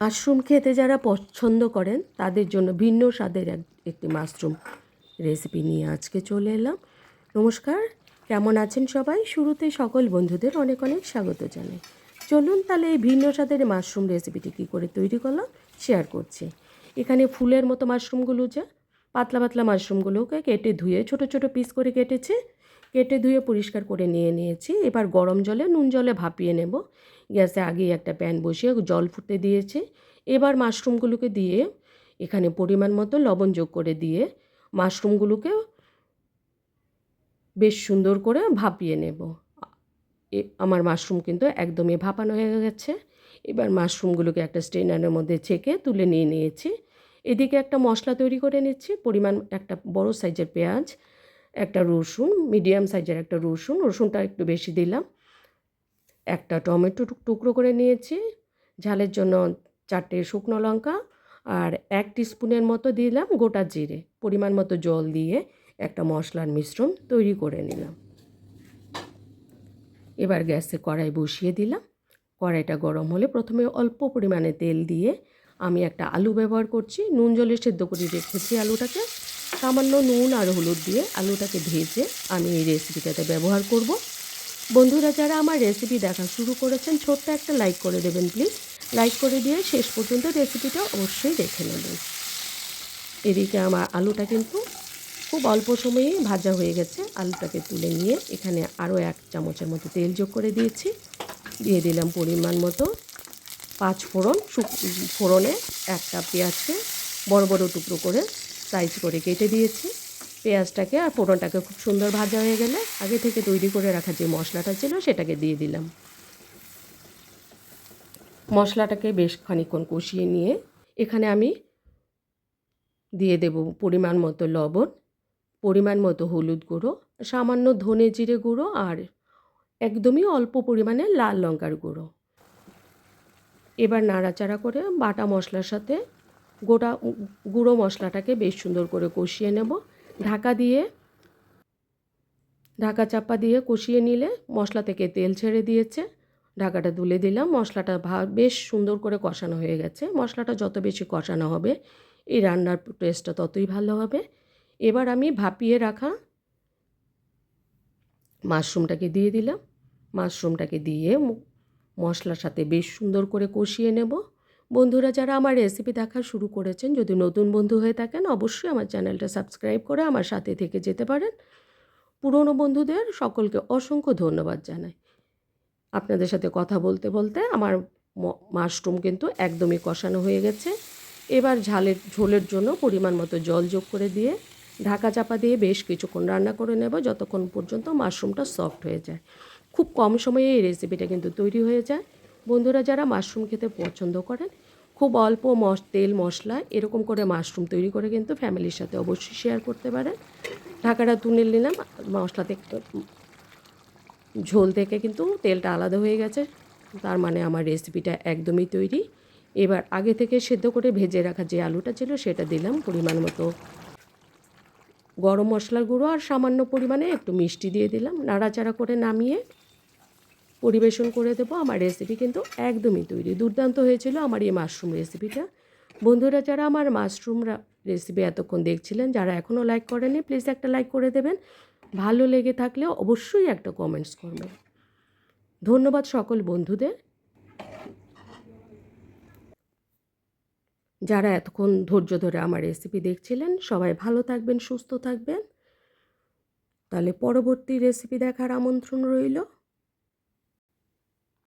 Mushroom খেতে যারা পছন্দ করেন তাদের জন্য ভিন্ন স্বাদের একটি মাশরুম রেসিপি নিয়ে আজকে চলে এলাম। নমস্কার, কেমন আছেন সবাই? শুরুতে সকল বন্ধুদের অনেক অনেক স্বাগত জানাই। চলুন তাহলে এই ভিন্ন স্বাদের মাশরুম রেসিপিটি কী করে তৈরি করলাম শেয়ার করছি। এখানে ফুলের মতো মাশরুমগুলো পাতলা পাতলা মাশরুমগুলোকে কেটে ধুয়ে ছোট ছোট পিস করে কেটে ধুয়ে পরিষ্কার করে নিয়েছি। এবার গরম জলে নুন জলে ভাপিয়ে নেব। গ্যাসে আগেই একটা প্যান বসিয়ে জল ফুটতে দিয়েছি। এবার মাশরুমগুলোকে দিয়ে এখানে পরিমাণ মতো লবণ যোগ করে দিয়ে মাশরুমগুলোকে বেশ সুন্দর করে ভাপিয়ে নেব। আমার মাশরুম কিন্তু একদমই ভাপানো হয়ে গেছে। এবার মাশরুমগুলোকে একটা স্ট্রেনারের মধ্যে ছেঁকে তুলে নিয়েছি। এদিকে একটা মশলা তৈরি করে নিচ্ছি। পরিমাণ একটা বড় সাইজের পেঁয়াজ, একটা রসুন, মিডিয়াম সাইজের একটা রসুনটা একটু বেশি দিলাম, একটা টমেটো টুকরো করে নিয়েছি, ঝালের জন্য 4টে শুকনো লঙ্কা আর 1 টিস্পুনের মতো দিলাম গোটা জিরে। পরিমাণ মতো জল দিয়ে একটা মশলার মিশ্রণ তৈরি করে নিলাম। এবার গ্যাসে কড়াই বসিয়ে দিলাম। কড়াইটা গরম হলে প্রথমে অল্প পরিমাণে তেল দিয়ে আমি একটা আলু ব্যবহার করছি। নুন জলে সেদ্ধ করে রেখেছি আলুটাকে। সামান্য নুন আর হলুদ দিয়ে আলুটাকে ভেজে আমি এই রেসিপিটাতে ব্যবহার করব। বন্ধুরা যারা আমার রেসিপি দেখা শুরু করেছেন ছোট্ট একটা লাইক করে দেবেন প্লিজ। লাইক করে দিয়ে শেষ পর্যন্ত রেসিপিটা অবশ্যই দেখে নেবেন। এদিকে আমার আলুটা কিন্তু খুব অল্প সময়েই ভাজা হয়ে গেছে। আলুটাকে তুলে নিয়ে এখানে আরও 1 চামচের মতো তেল যোগ করে দিয়ে দিলাম পরিমাণ মতো 5 ফোড়ন। ফোড়নে একটা পেঁয়াজকে বড় বড় টুকরো করে সাইজ করে কেটে দিয়েছি। পেঁয়াজটাকে আর ফোড়নটাকে খুব সুন্দর ভাজা হয়ে গেলে আগে থেকে তৈরি করে রাখা যে মশলাটা ছিল সেটাকে দিয়ে দিলাম। মশলাটাকে বেশ খানিকক্ষণ কষিয়ে নিয়ে এখানে আমি দিয়ে দেব পরিমাণ মতো লবণ, পরিমাণ মতো হলুদ গুঁড়ো, সামান্য ধনে জিরে গুঁড়ো আর একদমই অল্প পরিমাণে লাল লঙ্কার গুঁড়ো। এবার নাড়াচাড়া করে বাটা মশলার সাথে গুঁড়ো মশলাটাকে বেশ সুন্দর করে কষিয়ে নেব। ঢাকা চাপা দিয়ে কষিয়ে নিলে মশলা থেকে তেল ছেড়ে দিয়েছে। ঢাকাটা তুলে দিলাম। মশলাটা বেশ সুন্দর করে কষানো হয়ে গেছে। মশলাটা যত বেশি কষানো হবে এই রান্নার টেস্টটা ততই ভালো হবে। এবার আমি ভাপিয়ে রাখা মাশরুমটাকে দিয়ে দিলাম। মাশরুমটাকে দিয়ে মশলার সাথে বেশ সুন্দর করে কষিয়ে নেব। বন্ধুরা যারা আমার রেসিপি দেখা শুরু করেছেন, যদি নতুন বন্ধু হয়ে থাকেন অবশ্যই আমার চ্যানেলটা সাবস্ক্রাইব করে আমার সাথে থেকে যেতে পারেন। পুরনো বন্ধুদের সকলকে অসংখ্য ধন্যবাদ জানাই। আপনাদের সাথে কথা বলতে বলতে আমার মাশরুম কিন্তু একদমই কষানো হয়ে গেছে। এবার ঝোলের জন্য পরিমাণ মতো জল যোগ করে দিয়ে ঢাকা চাপা দিয়ে বেশ কিছুক্ষণ রান্না করে নেব, যতক্ষণ পর্যন্ত মাশরুমটা সফট হয়ে যায়। খুব কম সময়ে এই রেসিপিটা কিন্তু তৈরি হয়ে যায়। বন্ধুরা যারা মাশরুম খেতে পছন্দ করেন, খুব অল্প তেল মশলা এরকম করে মাশরুম তৈরি করে কিন্তু ফ্যামিলির সাথে অবশ্যই শেয়ার করতে পারেন। ঢাকাটা তুলে নিলাম। মশলাতে ঝোল থেকে কিন্তু তেলটা আলাদা হয়ে গেছে, তার মানে আমার রেসিপিটা একদমই তৈরি। এবার আগে থেকে সেদ্ধ করে ভেজে রাখা যে আলুটা ছিল সেটা দিলাম, পরিমাণ মতো গরম মশলার গুঁড়ো আর সামান্য পরিমাণে একটু মিষ্টি দিয়ে দিলাম। নাড়াচাড়া করে নামিয়ে পরিবেশন করে দেবো। আমার রেসিপি কিন্তু একদমই তৈরি। দুর্দান্ত হয়েছিল আমার এই মাশরুম রেসিপিটা। বন্ধুরা যারা আমার মাশরুম রেসিপি এতক্ষণ দেখছিলেন, যারা এখনও লাইক করেনি প্লিজ একটা লাইক করে দেবেন। ভালো লেগে থাকলে অবশ্যই একটা কমেন্টস করবেন। ধন্যবাদ সকল বন্ধুদের যারা এতক্ষণ ধৈর্য ধরে আমার রেসিপি দেখছিলেন। সবাই ভালো থাকবেন, সুস্থ থাকবেন। তাহলে পরবর্তী রেসিপি দেখার আমন্ত্রণ রইল।